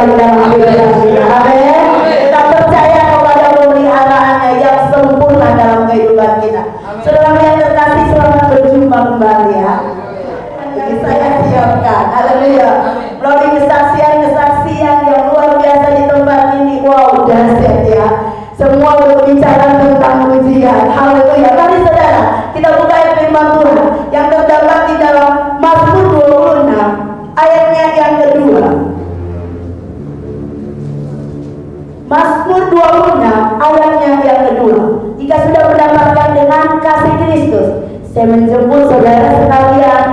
terbaik dalam kehidupan kita. Amin. Kita percaya kepada pemeliharaannya yang sempurna dalam kehidupan kita. Saudara yang terkasih, selamat berjumpa kembali ya. Jadi saya siapkan, haleluya, melalui kesaksian yang luar biasa di tempat ini. Wow, dahsyat ya. Semua berbicara tentang ujian. Haleluya. Mari saudara, kita buka ayat firman Tuhan yang terdapat di dalam Mazmur 26 ayatnya yang kedua. Mazmur 26 ayatnya yang kedua. Jika sudah mendapatkan dengan kasih Kristus, saya menjemput saudara sekalian,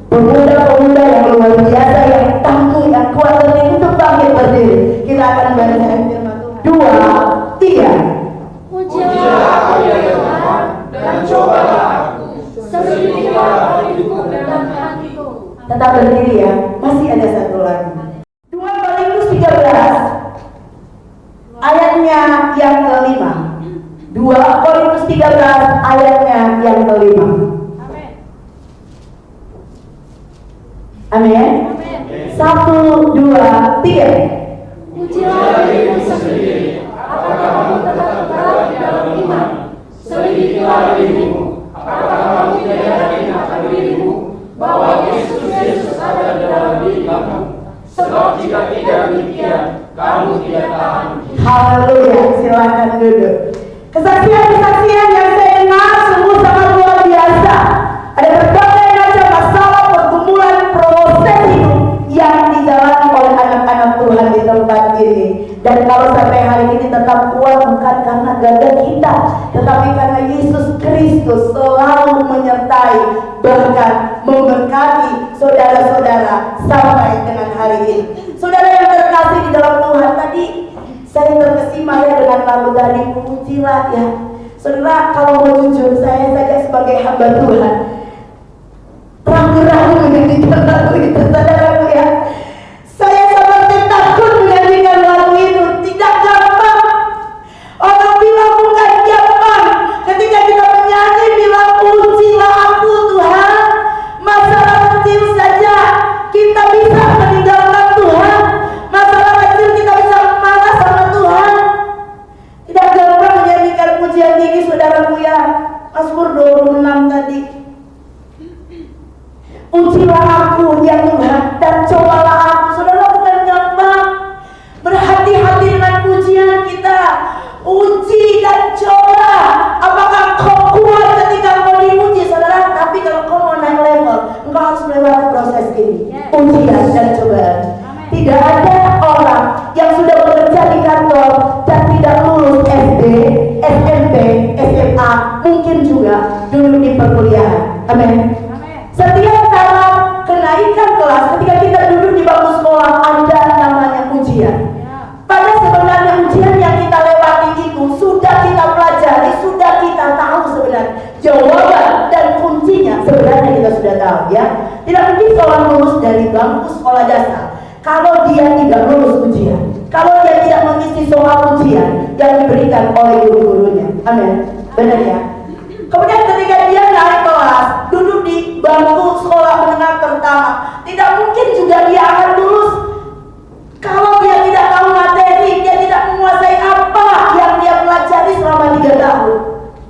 pemuda-pemuda yang luar biasa, yang tangguh, yang kuat dan untuk bangkit berdiri. Kita akan baca firman Tuhan. 2, 3. Pujilah aku ya Tuhan, dan cobalah aku, selidikilah hidupku dalam hatiku. Tetap berdiri ya, masih ada satu lagi. 2 Korintus 13 ayatnya yang kelima. 2 Korintus 13 ayatnya yang kelima. Amin. 1, 2, 3. Pujilah dirimu sendiri, apakah kamu tetap berada di dalam iman? Selidikilah dirimu, apakah kamu tidak yakin akan dirimu bahwa Yesus ada di dalam diri kamu? Sebab jika tidak demikian, kamu tidak tahan. Haleluya, silakan duduk. Kesaksian-kesaksian yang saya dengar sungguh sangat luar biasa. Ada berbagai macam masalah, pergumulan, proses hidup yang dijalani oleh anak-anak Tuhan di tempat ini. Dan kalau sampai hari ini tetap kuat, bukan karena gagah kita, tetapi karena Yesus Kristus selalu menyertai, bahkan memberkati saudara-saudara sampai dengan hari ini. Saudara yang terkasih di dalam Tuhan, tadi saya terkesima ya dengan lagu tadi, pujilah ya. Saudara, kalau mau jujur, saya saja sebagai hamba Tuhan ragu-ragu menyanyikan lagu itu, saudaraku ya. Saya seperti takut menyanyikan lagu itu. Tidak gampang. Orang bilang bukan gampang. Ketika kita menyanyi bilang pujilah aku Tuhan, masalah kecil saja kita bisa meninggalkan Tuhan. Masalah kecil kita bisa marah sama Tuhan. Tidak gampang menyanyikan pujian ini, saudaraku ya. Mazmur 26 tadi. Ujilah aku ya Tuhan, dan cobalah aku. Saudara, bukan gampang. Berhati-hati dengan pujian kita. Uji dan coba. Apakah kau kuat ketika kau diuji, saudara? Tapi kalau kau mau naik level, engkau harus melewati proses ini. Ujian dan cobaan. Tidak ada orang yang sudah bekerja di kantor dan tidak lulus SD, SMP, SMA, mungkin juga dulu di perkuliahan. Amin. Setiap dalam kenaikan kelas, ketika kita duduk di bangku sekolah, ada namanya ujian. Pada sebenarnya ujian yang kita lewati itu sudah kita pelajari, sudah kita tahu sebenarnya jawaban dan kuncinya sebenarnya kita sudah tahu ya. Tidak mungkin seorang lulus dari bangku sekolah dasar kalau dia tidak lulus ujian, kalau dia tidak mengisi soal ujian yang diberikan oleh guru-gurunya. Amin. Benar ya? Kemudian ketika dia naik kelas, duduk di bangku sekolah menengah pertama, tidak mungkin juga dia akan lulus kalau dia tidak tahu materi, dia tidak menguasai apa yang dia pelajari selama 3 tahun.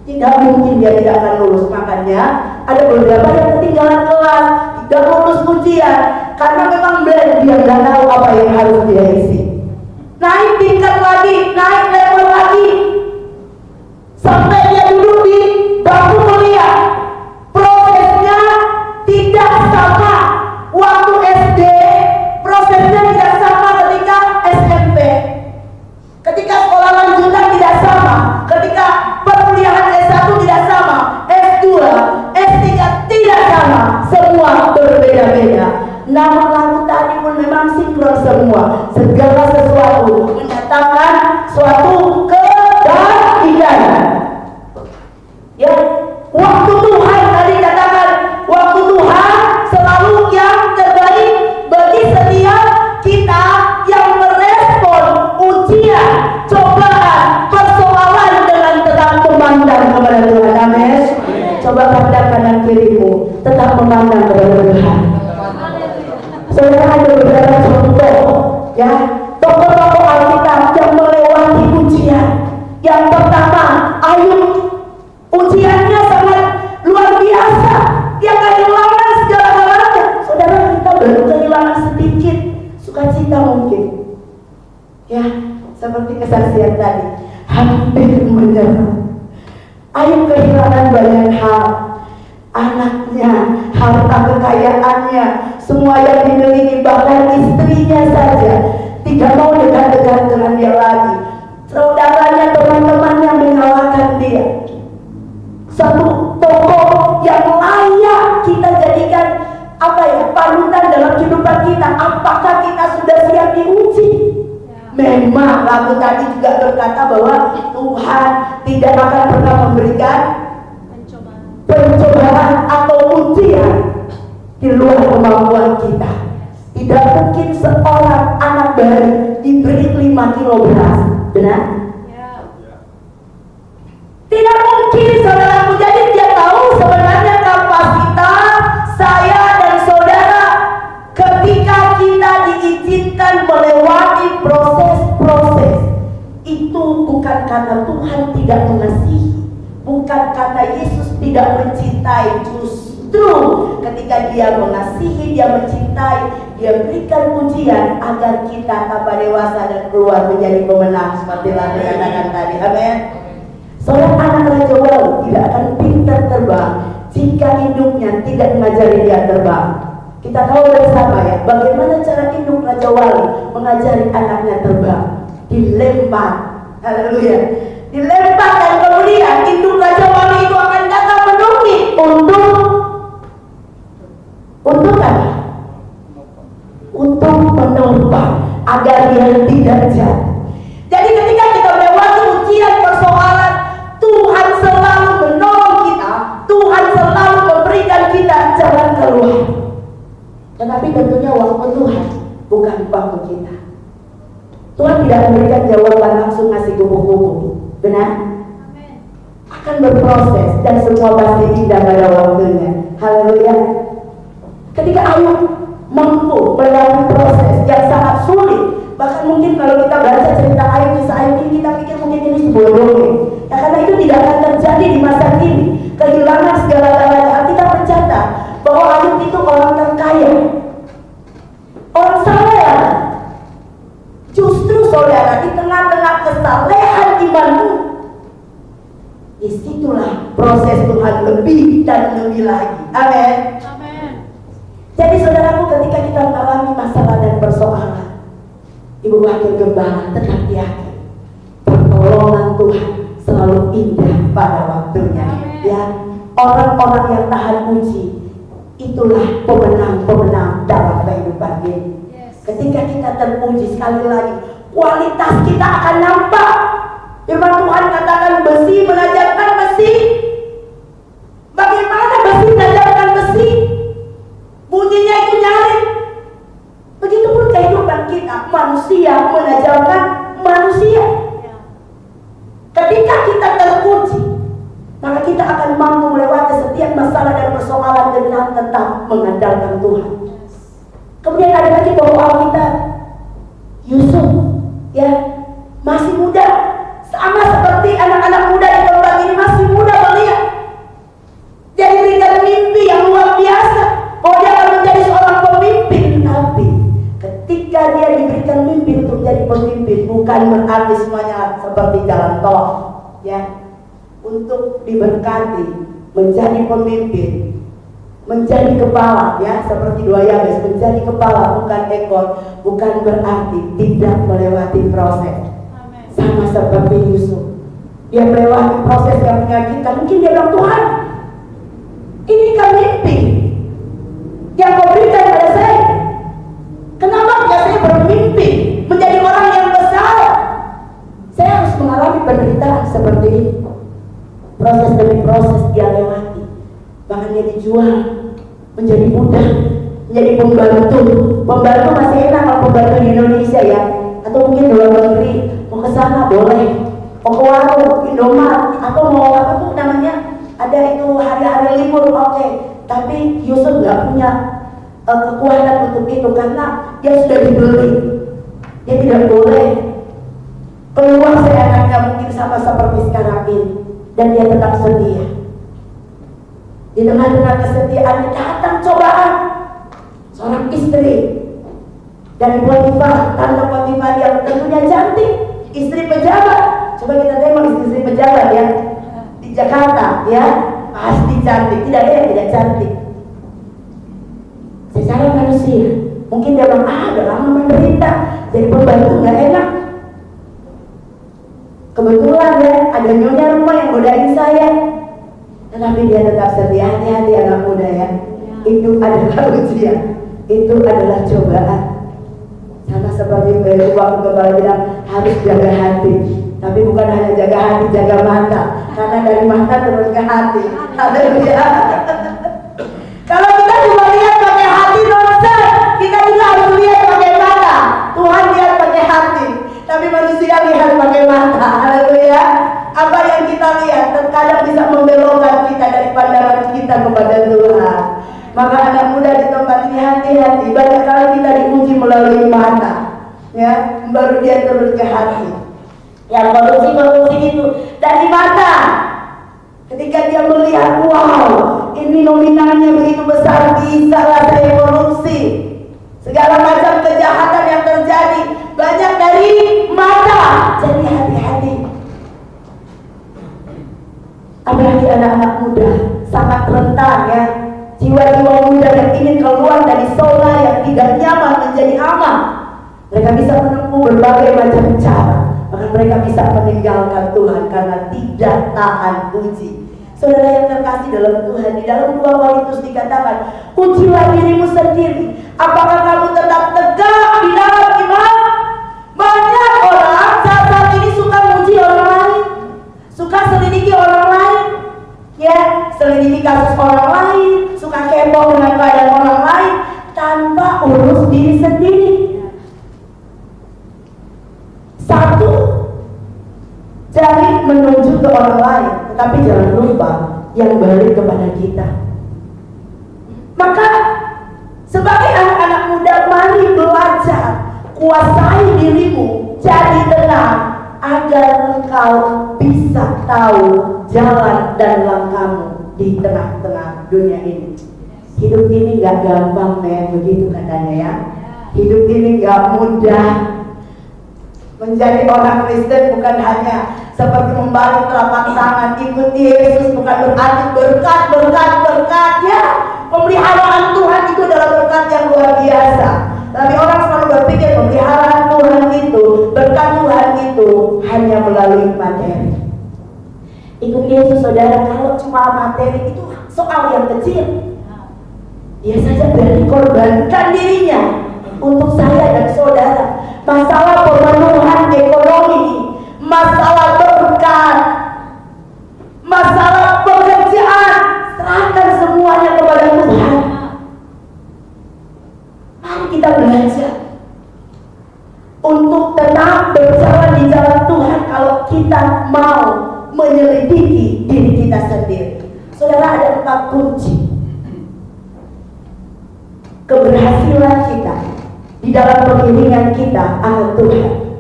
Tidak mungkin dia tidak akan lulus. Makanya ada beberapa yang ketinggalan kelas, tidak lulus ujian, karena memang dia nggak tahu apa yang harus dia isi. Naik tingkat lagi, naik level lagi, sampai dia duduk di bangku kuliah. Prosesnya tidak sama. Waktu SD prosesnya tidak sama ketika SMP. Ketika sekolah lanjutan tidak sama. Ketika perkuliahan S1 tidak sama. S2, S3 tidak sama. Semua berbeda-beda. Namun lagu tadi pun memang sinkron semua. Segala sesuatu menyatakan suatu kebaikan. Ya, waktu Tuhan tadi katakan, waktu Tuhan selalu yang terbaik bagi setiap kita yang merespon ujian, cobaan, persoalan dengan tetap memandang kepada Tuhan. Amin. Coba pandang kanan kirimu, tetap memandang kepada Tuhan. Saudara, ada beberapa contoh ya sukacita mungkin. Ya, seperti kesaksian tadi, hampir menyerah. Ayub kehilangan banyak hal, anaknya, harta kekayaannya, semua yang dimiliki, bahkan istrinya saja tidak mau dekat-dekat dengan dia lagi. Saudaranya, teman-temannya menyalahkan dia. Satu tokoh yang layak kita jadikan panutan dalam kehidupan kita. Apakah kita sudah siap diuji? Memang lagu tadi juga berkata bahwa Tuhan tidak akan pernah memberikan pencobaan atau ujian di luar kemampuan kita. Tidak mungkin seorang anak bayi diberi 5 kilo beras, benar? Tidak mungkin, saudaraku. Jadi dia tahu sebenarnya kapasitas saya dan saudara ketika kita diizinkan melewati proses-proses. Itu bukan karena Tuhan tidak mengasihi, bukan karena Yesus tidak mencintai. Justru ketika dia mengasihi, dia mencintai, dia berikan ujian agar kita tambah dewasa dan keluar menjadi pemenang seperti lagu yang katakan tadi. Amin. Seorang anak Raja Wali tidak akan pintar terbang jika induknya tidak mengajari dia terbang. Kita tahu bersama ya, bagaimana cara induk Raja Wali mengajari anaknya terbang. Dilempar, haleluya, dilempar, dan kemudian induk Raja Wali itu akan datang menukik untuk apa? Untuk menopang agar dia tidak jatuh. Jadi ketika kita melewati ujian, persoalan, Tuhan selalu menolong kita, Tuhan selalu memberikan kita jalan keluar. Tetapi tentunya waktu Tuhan, bukan waktu kita. Tuhan tidak memberikan jawaban langsung ngasih kupu-kupu, benar? Akan berproses dan semua pasti indah pada waktunya. Haleluya. Ketika Ayub mampu melewati proses yang sangat sulit, bahkan mungkin kalau kita baca cerita Ayub, kisah Ayub ini, kita pikir mungkin ini sebuah dongeng. Ya, karena itu tidak akan terjadi di masa kini. Kehilangan segala-galanya. Kita mencatat bahwa Ayub itu orang terkaya, orang saleh. Justru saudara, di tengah-tengah kesalehan imanmu, disitulah proses Tuhan lebih dan lebih lagi. Amin. Jadi saudaraku, ketika kita mengalami masalah dan persoalan, Ibu Wakil Gembala tetap yakin pertolongan Tuhan selalu indah pada waktunya. Ya, orang-orang yang tahan uji, itulah pemenang-pemenang dalam kehidupan ini. Ketika kita teruji, sekali lagi kualitas kita akan nampak. Firman Tuhan katakan besi menajamkan besi. Bagaimana besi menajamkan besi? Bunyinya itu nyaring. Begitupun kehidupan kita, manusia menajamkan manusia. Ketika kita teruji, maka kita akan mampu melewati setiap masalah dan persoalan dengan tetap mengandalkan Tuhan. Kemudian ada lagi bahwa Alkitab, Yusuf, ya, masih muda, sama seperti anak-anak muda di tempat ini, masih muda melihat. Dia diberikan mimpi yang luar biasa, bahwa dia akan menjadi seorang pemimpin. Tapi ketika dia diberikan mimpi untuk menjadi pemimpin, bukan berarti semuanya seperti jalan tol, ya. Untuk diberkati menjadi pemimpin, menjadi kepala, ya, seperti dua Yabes, menjadi kepala bukan ekor, bukan berarti tidak melewati proses. Amen. Sama seperti Yusuf, dia melewati proses yang menyakitkan. Mungkin dia bilang, Tuhan, ini kan mimpi yang kau berikan pada saya. Kenapa saya bermimpi menjadi orang yang besar? Saya harus mengalami penderitaan seperti ini. Proses demi proses dia lewati. Bahkan dia dijual menjadi budak, menjadi pembantu. Pembantu masih enak kalau pembantu di Indonesia, ya. Atau mungkin di luar negeri, mau ke sana boleh, mau ke warung, Indomaret, atau mau apa tuh namanya, ada itu hari-hari libur, oke. Tapi Yusuf nggak punya kekuatan untuk itu karena dia sudah dibeli. Dia tidak boleh keluar seenaknya, mungkin sama seperti sekarang ini. Dan dia tetap setia. Di tengah-tengah kesetiaan datang cobaan. Seorang istri dari Potifar, tante Potifar yang tentunya cantik, istri pejabat. Coba kita tengok istri pejabat ya di Jakarta ya, pasti cantik, tidak ada yang tidak cantik. Secara manusia, mungkin dia bilang, udah lama menderita, jadi pembantu nggak enak. Kebetulan ya, ada nyonya rumah yang godain saya, tetapi dia tetap setia. Hati-hati anak muda ya, itu adalah ujian, itu adalah cobaan. Sama seperti waktu kepala bilang harus jaga hati, tapi bukan hanya jaga hati, jaga mata, karena dari mata terus ke hati. Haleluya. Kalau kita cuma lihat pakai hati dosa, kita juga harus lihat pakai mata. Tuhan lihat pakai hati, tapi manusia lihat pakai mata. Haleluya. Apa yang kita lihat terkadang bisa membelokkan kita dari pandangan kita kepada Tuhan. Maka anak muda di tempat ini hati-hati. Banyak kali kita diuji melalui mata, ya, baru dia turun ke hati. Yang korupsi itu dari mata. Ketika dia melihat, wow, ini nominalnya begitu besar, bisa lah saya korupsi. Segala macam kejahatan yang terjadi banyak dari mata. Jadi hati-hati. Apalagi anak-anak muda sangat rentan ya. Jiwa-jiwa muda yang ingin keluar dari zona yang tidak nyaman menjadi aman. Mereka bisa menempuh berbagai macam cara. Maka mereka bisa meninggalkan Tuhan karena tidak tahan uji. Saudara yang terkasih dalam Tuhan, di dalam 2 Korintus dikatakan, ujilah dirimu sendiri. Apakah kamu tetap tegak di dalam iman? Banyak orang saat ini suka muji orang lain, suka selidiki orang lain, ya, selidiki kasus orang lain, suka kepo dengan keadaan orang lain tanpa urus diri sendiri. Satu, cari menuju ke orang lain, tetapi jangan lupa yang balik kepada kita. Maka sebagai anak-anak muda, mari belajar, kuasai dirimu, jadi tenang, agar engkau bisa tahu jalan dan langkahmu di tengah-tengah dunia ini. Hidup ini gak gampang men, begitu katanya ya. Hidup ini gak mudah. Menjadi orang Kristen bukan hanya seperti membalik telapak tangan ikuti Yesus, bukan berarti berkat ya. Pemeliharaan Tuhan itu adalah berkat yang luar biasa. Tapi orang selalu berpikir pemeliharaan Tuhan itu, berkat Tuhan itu hanya melalui materi. Ikut Yesus saudara, kalau cuma materi itu soal yang kecil. Dia saja berani korbankan dirinya untuk saya dan saudara. Masalah pemenuhan ekonomi, masalah berkat, masalah pekerjaan, serahkan semuanya kepada Tuhan. Mari kita belajar untuk tetap berjalan di jalan Tuhan kalau kita mau menyelidiki diri kita sendiri. Saudara, ada 4 kunci keberhasilan kita di dalam pengiringan kita akan Tuhan.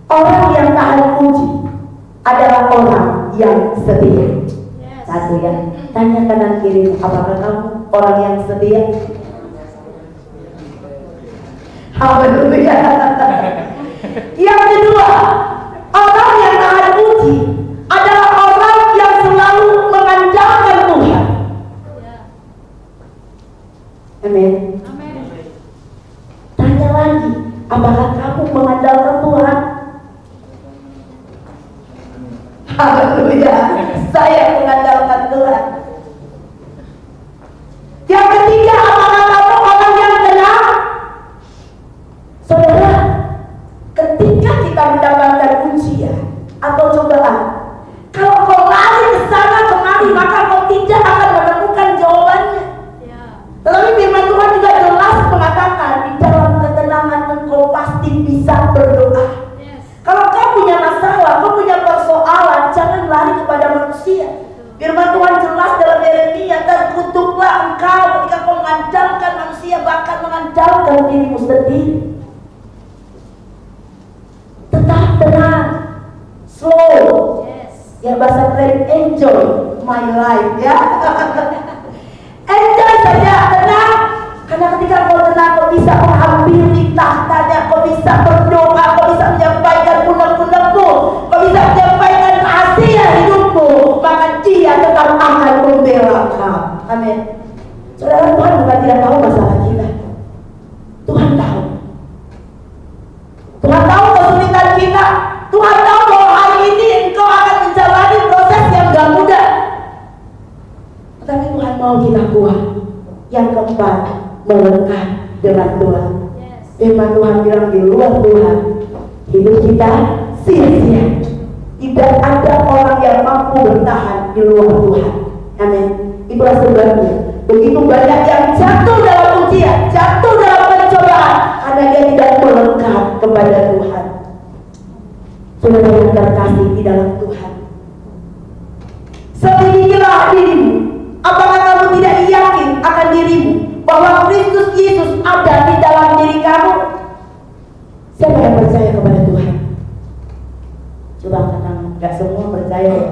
Orang yang tahan uji adalah orang yang setia. Satu ya, tanya kanan kiri, apakah kamu orang yang setia? Haleluya. Yang kedua, orang yang tahan uji adalah orang yang selalu mengandalkan Tuhan. Amin. Tanya lagi, apakah kamu mengandalkan Tuhan? Haleluya. Saya mengandalkan Tuhan. Yang ketiga, apakah kamu orang yang tenang? Saudara, ketika kita mendapatkan ujian atau cobaan, kalau kau lari ke sana kemari, maka kau tidak akan menemukan jawabannya. Tetapi firman Tuhan juga jelas mengatakan, di dalam ketenangan engkau pasti bisa berdoa. Kalau kau punya masalah, kau punya persoalan, jangan lari kepada manusia. Firman Tuhan jelas dalam Yeremia, terkutuklah engkau ketika kau mengandalkan manusia, bahkan mengandalkan dirimu sendiri. Tetap tenang, slow, ya bahasa keren, enjoy my life ya. Enjoy saja, tenang. Karena ketika kau tenang, kau bisa menghadapi stabil di tahtanya, kau bisa berdoa, kau bisa menyampaikan undang-undangmu, kau bisa menyampaikan rahasia hidupmu, maka Dia tetap akan membela kau. Amin. Saudara, Tuhan bukan tidak tahu masalah kita. Tuhan tahu. Tuhan tahu kesulitan kita. Tuhan tahu bahwa hari ini engkau akan menjalani proses yang gak mudah. Tetapi Tuhan mau kita kuat. Yang keempat, melekat dengan Tuhan. Firman Tuhan bilang di luar Tuhan, hidup kita sia-sia. Tidak ada orang yang mampu bertahan di luar Tuhan. Amin. Itulah sebabnya begitu banyak yang jatuh dalam ujian, jatuh dalam pencobaan, karena dia tidak melekat kepada Tuhan. Saudara yang terkasih di dalam Tuhan, selidikilah dirimu. Apakah kamu tidak yakin akan dirimu bahwa Kristus Yesus ada di dalam diri kamu? Siapa yang percaya kepada Tuhan? Coba katakan, gak semua percaya ya.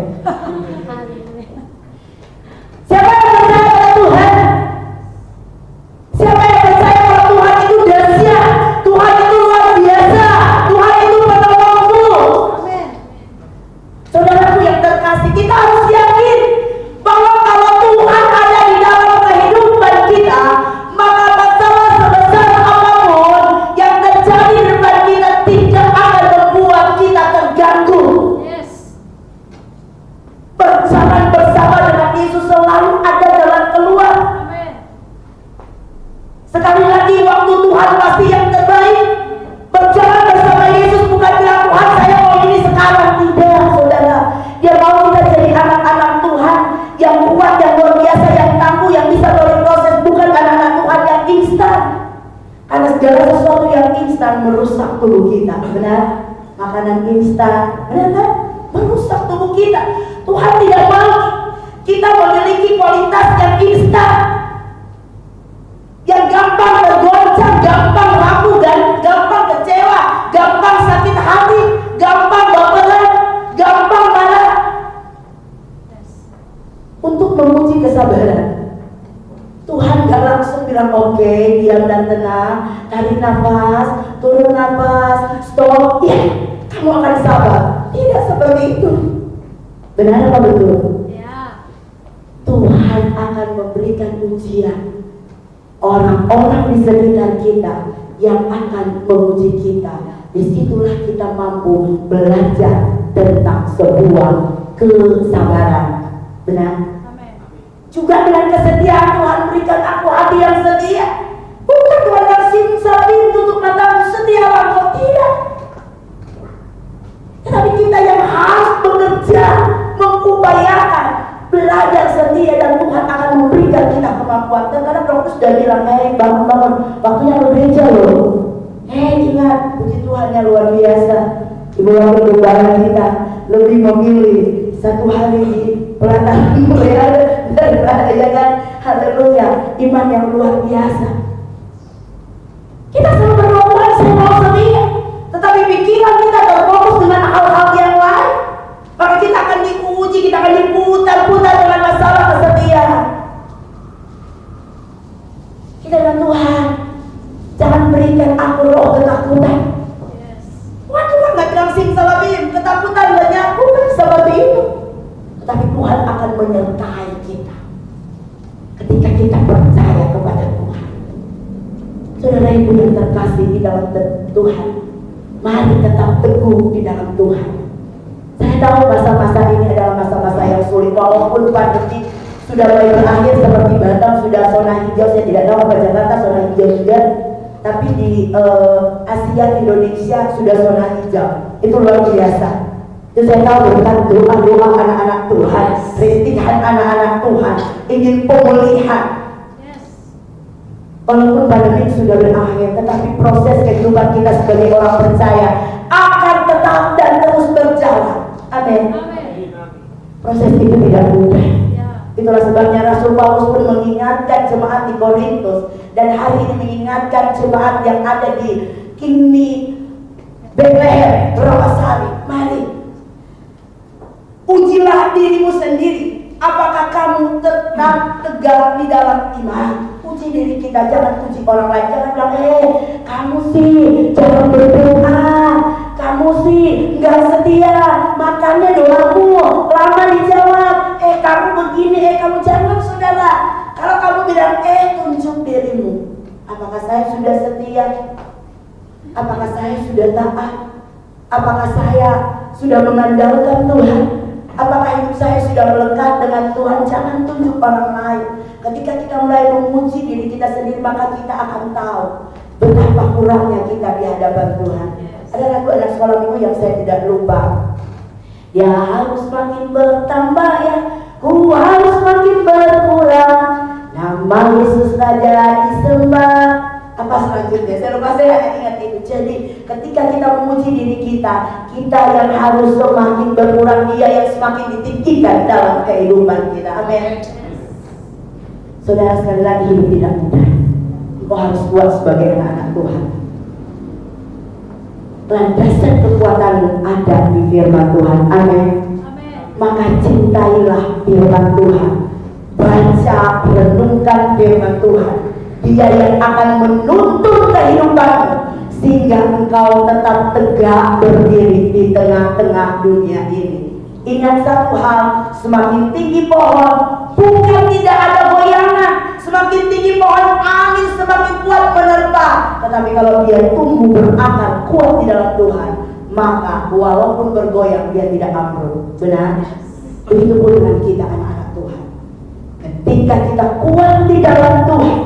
Siapa yang percaya pada Tuhan? Siapa yang percaya bahwa Tuhan itu dahsyat, Tuhan itu luar biasa, Tuhan itu penolongmu? Amin. Saudaraku yang terkasih, kita harus yakin bahwa kalau Tuhan ada di dalam kehidupan kita, maka masalah sebesar apapun yang terjadi di depan kita tidak akan membuat kita terganggu. Berjalan bersama dengan Yesus selalu ada jalan keluar. Sekali lagi, waktu Tuhan pasti yang terbaik. Berjalan bersama Yesus bukan bilang Tuhan saya mau ini sekarang. Tidak, saudara. Dia mau kita jadi anak-anak Tuhan yang kuat, yang luar biasa, yang tangguh, yang bisa melalui proses. Bukan anak-anak Tuhan yang instan. Karena segala sesuatu yang instan merusak tubuh kita. Benar? Makanan instan, benar kan? Merusak tubuh kita. Tuhan tidak mau kita memiliki kualitas yang instan, yang gampang tergoncang, gampang rapuh, dan gampang kecewa, gampang sakit hati, gampang baperan, gampang marah. Untuk menguji kesabaran, Tuhan gak langsung bilang oke, diam dan tenang, tarik nafas, turun nafas, stop, ya kamu akan sabar. Tidak seperti itu. Benar apa betul? Ya. Tuhan akan memberikan ujian. Orang-orang di sekitar kita yang akan menguji kita. Disitulah kita mampu belajar tentang sebuah kesabaran. Benar? Amen. Juga dengan kesetiaan Tuhan berikan aku hati yang setia. Bukan Tuhan yang simsalabim tutup matamu, setialah kau, tidak. Tetapi kita yang harus bekerja, mengupayakan, belajar setia, dan Tuhan akan memberikan kita kemampuan. Dan karena Roh Kudus sudah bilang, bangun, waktunya bekerja loh. Ingat, puji Tuhan yang luar biasa. Ibu waktu berbahagia kita lebih memilih satu hari di pelataran mulia dan kan, haleluya, iman yang luar biasa. Kita selalu berdoa, Tuhan saya mau setia. Tetapi pikiran kita terfokus dengan hal-hal yang lain, maka kita akan diuji, kita akan diputar-putar dengan masalah kesetiaan. Kita bilang, Tuhan jangan berikan aku roh ketakutan. Tuhan juga gak bilang simsalabim, ketakutan banyak, bukan seperti itu. Tetapi Tuhan akan menyertai kita ketika kita percaya kepada Tuhan. Saudara ibu yang terkasih di dalam Tuhan, mari tetap teguh di dalam Tuhan. Saya tahu masa-masa ini adalah masa-masa yang sulit. Walaupun pandemi sudah mulai berakhir seperti Batam sudah zona hijau, saya tidak tahu apa Jakarta zona hijau juga. Tapi di Asia, Indonesia sudah zona hijau. Itu luar biasa. Itu saya tahu berkat doa-doa anak-anak Tuhan, rintihan anak-anak Tuhan, ingin pemulihan. Walaupun pandemi sudah berakhir, tetapi proses kehidupan kita sebagai orang percaya akan tetap dan terus berjalan. Amin. Proses itu tidak mudah. Itulah sebabnya Rasul Paulus pun mengingatkan jemaat di Korintus, dan hari ini mengingatkan jemaat yang ada di Kini, Bethlehem, Rawasari. Mari, ujilah dirimu sendiri. Apakah kamu tetap tegar di dalam iman? Uji diri kita, jangan uji muji orang lain. Jangan bilang, kamu sih jangan berdoa, kamu sih nggak setia, makanya doamu lama dijawab. Kamu begini, kamu jangan saudara. Kalau kamu bilang, tunjuk dirimu. Apakah saya sudah setia? Apakah saya sudah taat? Apakah saya sudah mengandalkan Tuhan? Apakah hidup saya sudah melekat dengan Tuhan? Jangan tunjuk orang lain. Ketika kita mulai memuji diri kita sendiri, maka kita akan tahu betapa kurangnya kita di hadapan Tuhan. Ada lagu anak sekolah minggu yang saya tidak lupa. Dia harus makin bertambah ya, ku harus makin berkurang. Nama Yesus Raja disembah. Apa selanjutnya? Saya lupa, saya hanya ingat itu. Jadi ketika kita memuji diri kita, kita yang harus semakin berkurang, Dia yang semakin ditinggikan dalam kehidupan kita. Amin. Saudara, sekali lagi, hidup tidak mudah. Engkau harus kuat sebagai anak-anak Tuhan. Landasan kekuatan ada di firman Tuhan. Amin. Maka cintailah firman Tuhan. Baca, renungkan firman Tuhan. Dia yang akan menuntun kehidupanmu sehingga engkau tetap tegak berdiri di tengah-tengah dunia ini. Ingat satu hal, semakin tinggi pohon bukan tidak ada goyangan. Semakin tinggi pohon, angin semakin kuat menerpa. Tetapi kalau dia tumbuh berakar kuat di dalam Tuhan, maka walaupun bergoyang dia tidak ambruk. Benar? Begitu pun dengan kita anak-anak Tuhan. Ketika kita kuat di dalam Tuhan,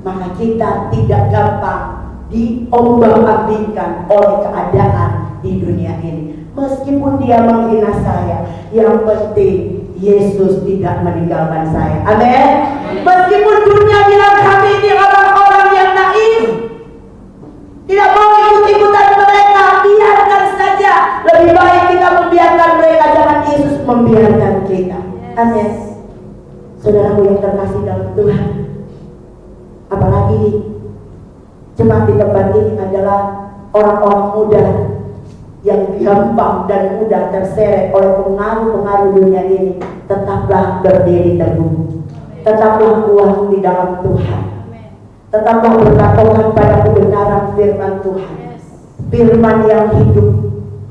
maka kita tidak gampang diombang-ambingkan oleh keadaan di dunia ini. Meskipun dia menghina saya, yang penting Yesus tidak meninggalkan saya. Amin. Meskipun dunia bilang kami ini orang-orang yang naif, tidak mau ikut-ikutan mereka, biarkan saja. Lebih baik kita membiarkan mereka, jangan Yesus membiarkan kita. Amin. Saudaraku yang terkasih dalam Tuhan, apalagi jemaat di tempat ini adalah orang-orang muda yang gampang dan mudah terseret oleh pengaruh-pengaruh dunia ini. Tetaplah berdiri teguh, tetaplah kuat di dalam Tuhan, tetaplah berkatokan pada kebenaran firman Tuhan, firman yang hidup,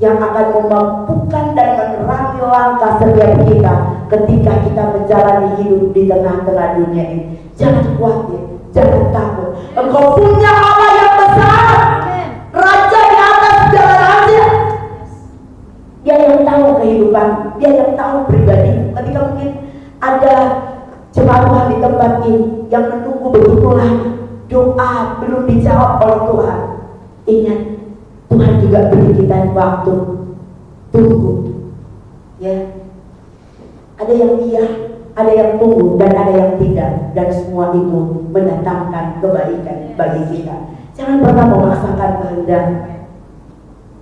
yang akan memampukan dan menerangi langkah setiap kita ketika kita menjalani hidup di tengah-tengah dunia ini. Jangan khawatir, jangan takut. Engkau punya Allah yang besar, Raja di atas segala raja. Dia yang tahu kehidupan, dia yang tahu pribadi. Ketika mungkin ada jemaat Tuhan di tempat ini yang menunggu begitu lama, doa belum dijawab oleh Tuhan. Ingat, Tuhan juga beri kita waktu. Tunggu, ya. Ada yang iya, ada yang tunggu, dan ada yang tidak. Dan semua itu mendatangkan kebaikan bagi kita. Jangan pernah memaksakan kehendak,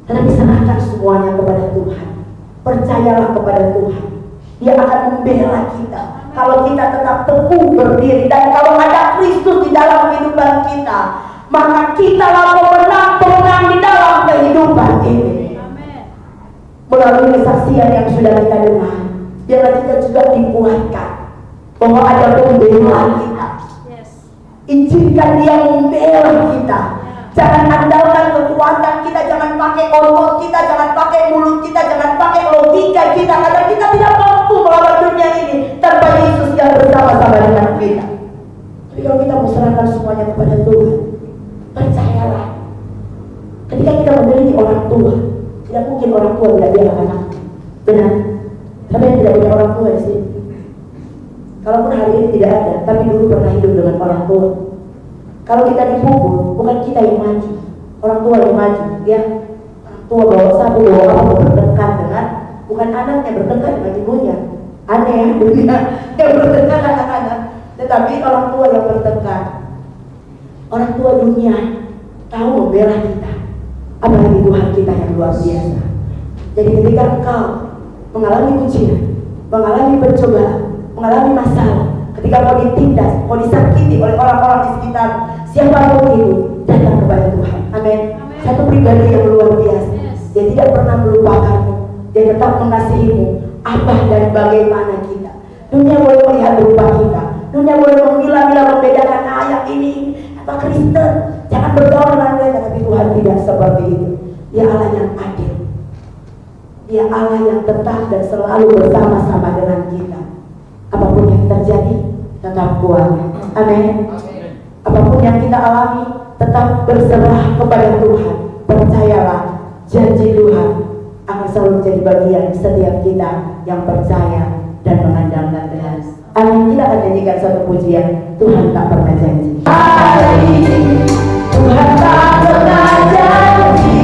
tetapi serahkan semuanya kepada Tuhan. Percayalah kepada Tuhan. Dia akan membela kita kalau kita tetap teguh berdiri. Dan kalau ada Kristus di dalam kehidupan kita, maka kitalah pemenang-pemenang di dalam kehidupan ini. Melalui kesaksian yang sudah kita dengar, biarlah kita juga dikuatkan bahwa ada pembela kita. Izinkan dia membela kita. Jangan andalkan kekuatan kita, jangan pakai otot kita, jangan pakai mulut kita, jangan pakai logika kita, karena kita tidak mampu melawan dunia ini tanpa Yesus yang bersama-sama dengan kita. Tapi kalau kita serahkan semuanya kepada Tuhan, percayalah, ketika kita memiliki orang tua, tidak mungkin orang tua tidak biarkan anak. Benar? Tapi yang tidak punya orang tua di sini. Kalaupun hari ini tidak ada, tapi dulu pernah hidup dengan orang tua. Kalau kita dipukul, bukan kita yang maju, orang tua yang maju, ya. Orang tua bawa sapu, bawa apa, bertengkar dengan, bukan anaknya bertengkar dengan ibunya. Aneh, dunia yang bertengkar anak-anak, tetapi orang tua yang bertengkar. Orang tua dunia tahu membela kita, apalagi Tuhan kita yang luar biasa. Jadi ketika engkau mengalami ujian, mengalami pencobaan, mengalami masalah, ketika mau ditindas, mau disakiti oleh orang-orang di sekitar, siapapun itu, datang kepada Tuhan. Amin. Satu pribadi yang luar biasa. Dia tidak pernah melupakanmu. Dia tetap mengasihimu, apa dan bagaimana kita. Dunia boleh melihat rupa kita. Dunia boleh memilah-milah membedakan yang ini apa Kristen, jangan bergaul dengan mereka. Tapi Tuhan tidak seperti itu. Dia Allah yang adil. Dia Allah yang tetap dan selalu bersama-sama dengan kita. Apapun yang terjadi, tetap kuat. Amin. Apapun yang kita alami, tetap berserah kepada Tuhan. Percayalah, janji Tuhan akan selalu menjadi bagian setiap kita yang percaya dan mengandalkan Tuhan. Amin. Kita akan nyanyikan satu pujian. Tuhan tak pernah janji. Tuhan tak pernah janji,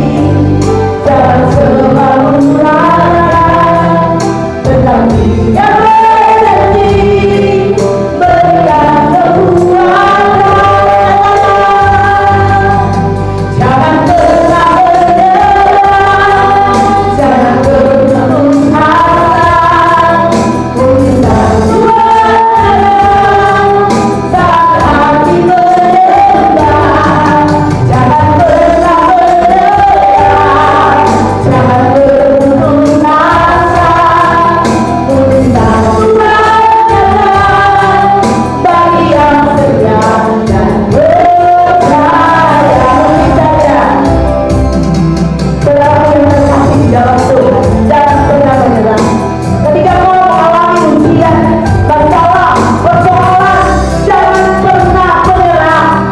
jangan selalu larang, tetapi Dia berjanji berikan kekuatan. Jangan pernah menyerah, jangan berputus asa. Pujilah Tuhan saat hati menyembah. Jangan pernah menyerah, jangan berputus asa. Pujilah Tuhan bagi yang setia dan percaya. Saudara yang terkasih di dalam Tuhan, jangan pernah menyerah. Ketika kau mengalami ujian, masalah, persoalan, jangan pernah menyerah.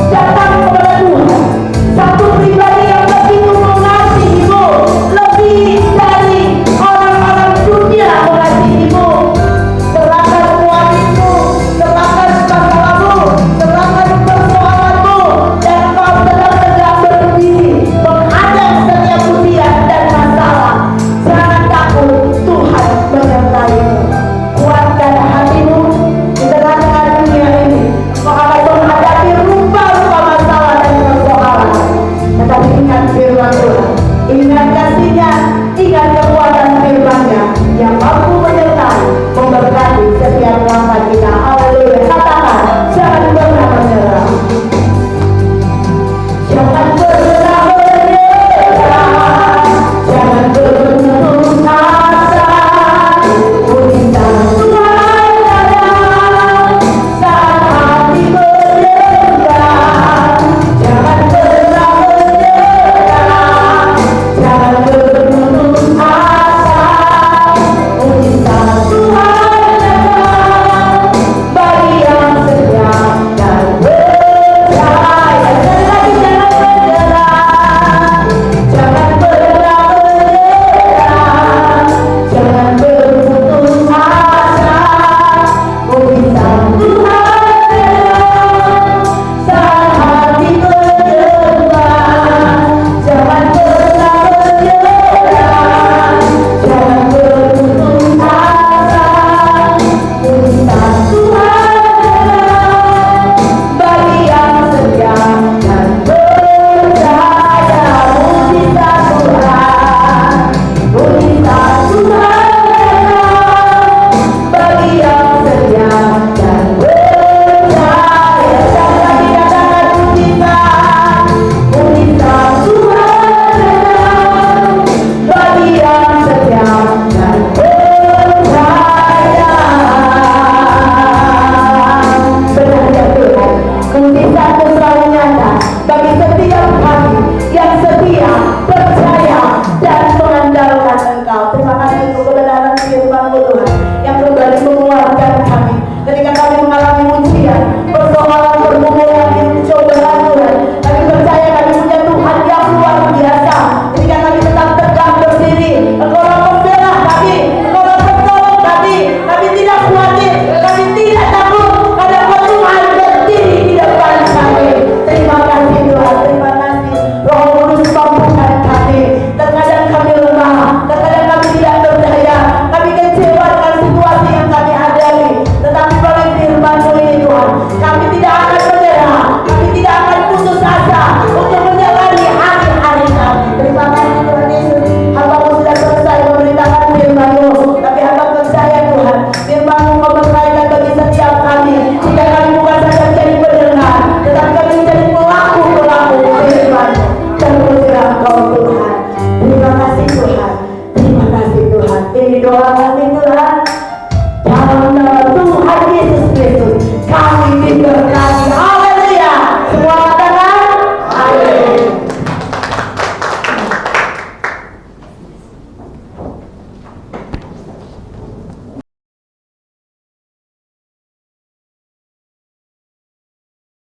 Datang kepada Tuhan, satu pribadi yang begitu mengasihimu, lebih dari orang-orang dunia mengasihimu. Serahkan uangmu, serahkan masalahmu, serahkan persoalanmu, dan kau sedang berdiri menghadap setiap ujian dan masalah. Jangan takut, Tuhan menyertaimu. Kuatkan hatimu di tengah-tengah dunia ini. Kau akan menghadapi rupa-rupa masalah dan persoalan. Tetapi ingat firman Tuhan, ingat kasih-Nya, ingat kekuatan firman-Nya yang mampu menyertai, memberkati setiap langkah kita. Haleluya. Katakan, jangan pernah menyerah. Jangan pernah menyerah, jangan berputus asa. Pujilah Tuhan saat hati menyembah. Jangan pernah menyerah, jangan berputus asa. Pujilah Tuhan bagi yang setia dan percaya. Sekali lagi, jangan menyerah, jangan pernah menyerah, jangan berputus asa. Pujilah Tuhan saat hati menyembah. Jangan pernah menyerah, jangan berputus asa. Pujilah Tuhan bagi yang setia dan percaya. Pujilah Tuhan, pujilah Tuhan bagi yang setia dan percaya. Sekali lagi katakan, pujilah, pujilah Tuhan bagi yang setia dan percaya. Benar Tuhan, mujizat-Mu selalu nyata bagi setiap kami yang setia, percaya, dan mengandalkan Engkau. Terima kasih untuk kebenaran firman-Mu Tuhan yang kembali menguatkan kami ketika kami mengalami ujian, persoalan, pergumulan, cobaan Tuhan. Kami percaya kami punya Tuhan yang luar biasa,